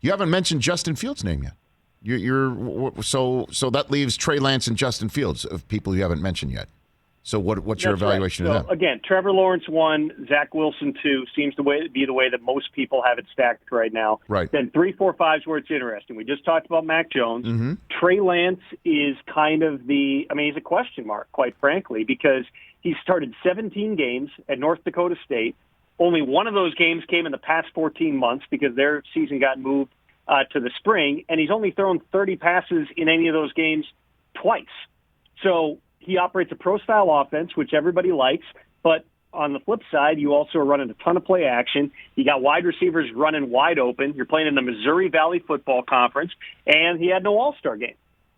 You haven't mentioned Justin Fields' name yet. So that leaves Trey Lance and Justin Fields of people you haven't mentioned yet. So what's your evaluation of them? Again, Trevor Lawrence 1, Zach Wilson 2 seems to be the way that most people have it stacked right now. Right. Then 3, 4, 5 is where it's interesting. We just talked about Mac Jones. Mm-hmm. Trey Lance is kind of he's a question mark, quite frankly, because he started 17 games at North Dakota State. Only one of those games came in the past 14 months because their season got moved to the spring, and he's only thrown 30 passes in any of those games twice. So he operates a pro-style offense, which everybody likes, but on the flip side, you also are running a ton of play action. You got wide receivers running wide open. You're playing in the Missouri Valley Football Conference, and he had no all-star game.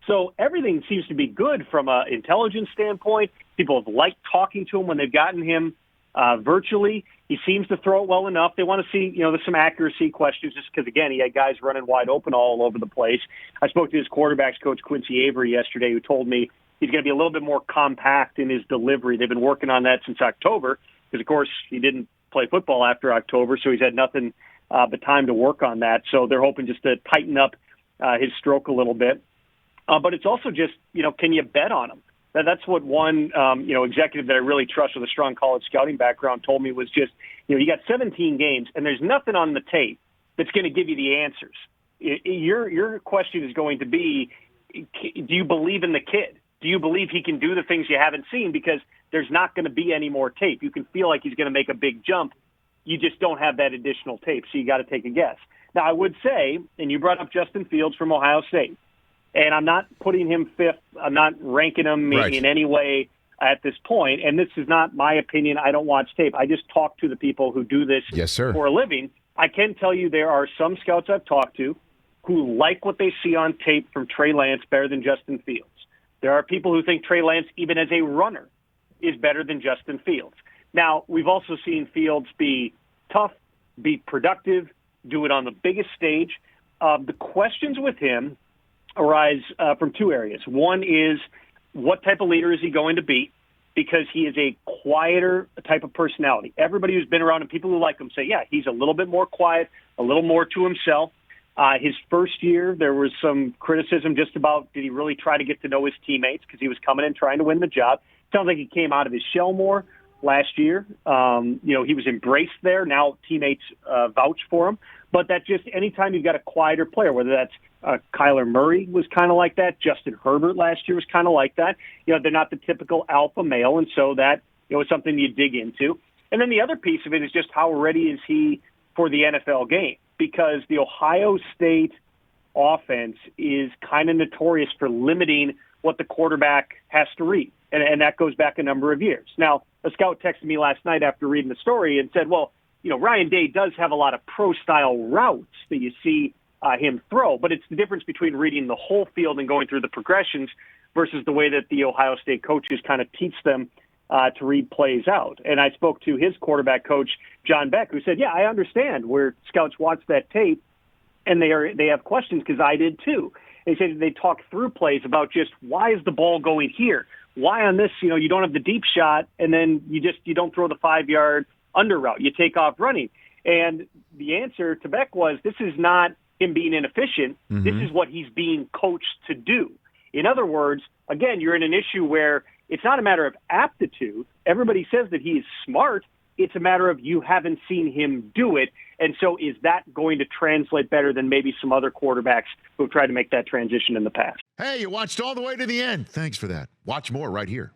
So everything seems to be good from an intelligence standpoint. People have liked talking to him when they've gotten him virtually. He seems to throw it well enough. They want to see, there's some accuracy questions just because, again, he had guys running wide open all over the place. I spoke to his quarterbacks coach, Quincy Avery, yesterday, who told me he's going to be a little bit more compact in his delivery. They've been working on that since October because, of course, he didn't play football after October, so he's had nothing but time to work on that. So they're hoping just to tighten up his stroke a little bit. But it's also just, can you bet on him? That's what one, executive that I really trust with a strong college scouting background told me was just, you got 17 games, and there's nothing on the tape that's going to give you the answers. Your question is going to be, do you believe in the kid? Do you believe he can do the things you haven't seen? Because there's not going to be any more tape. You can feel like he's going to make a big jump. You just don't have that additional tape, so you got to take a guess. Now, I would say, and you brought up Justin Fields from Ohio State, and I'm not putting him fifth. I'm not ranking him in any way at this point. And this is not my opinion. I don't watch tape. I just talk to the people who do this for a living. I can tell you there are some scouts I've talked to who like what they see on tape from Trey Lance better than Justin Fields. There are people who think Trey Lance, even as a runner, is better than Justin Fields. Now, we've also seen Fields be tough, be productive, do it on the biggest stage. The questions with him arise from two areas. One is, what type of leader is he going to be? Because he is a quieter type of personality. Everybody who's been around him, people who like him say, yeah, he's a little bit more quiet, a little more to himself. His first year, there was some criticism just about, did he really try to get to know his teammates because he was coming in trying to win the job. Sounds like he came out of his shell more last year. He was embraced there. Now teammates vouch for him. But that just, anytime you've got a quieter player, whether that's Kyler Murray was kind of like that, Justin Herbert last year was kind of like that. They're not the typical alpha male, and so that is something you dig into. And then the other piece of it is just how ready is he for the NFL game? Because the Ohio State offense is kind of notorious for limiting what the quarterback has to read, and that goes back a number of years. Now, a scout texted me last night after reading the story and said, well, Ryan Day does have a lot of pro-style routes that you see him throw, but it's the difference between reading the whole field and going through the progressions versus the way that the Ohio State coaches kind of teach them to read plays out. And I spoke to his quarterback coach, John Beck, who said, yeah, I understand where scouts watch that tape and they have questions, because I did too. They said they talk through plays about just, why is the ball going here? Why on this, you don't have the deep shot, and then you don't throw the 5-yard under route. You take off running. And the answer to Beck was, this is not him being inefficient. Mm-hmm. This is what he's being coached to do. In other words, again, you're in an issue where it's not a matter of aptitude. Everybody says that he is smart. It's a matter of you haven't seen him do it. And so is that going to translate better than maybe some other quarterbacks who have tried to make that transition in the past? Hey, you watched all the way to the end. Thanks for that. Watch more right here.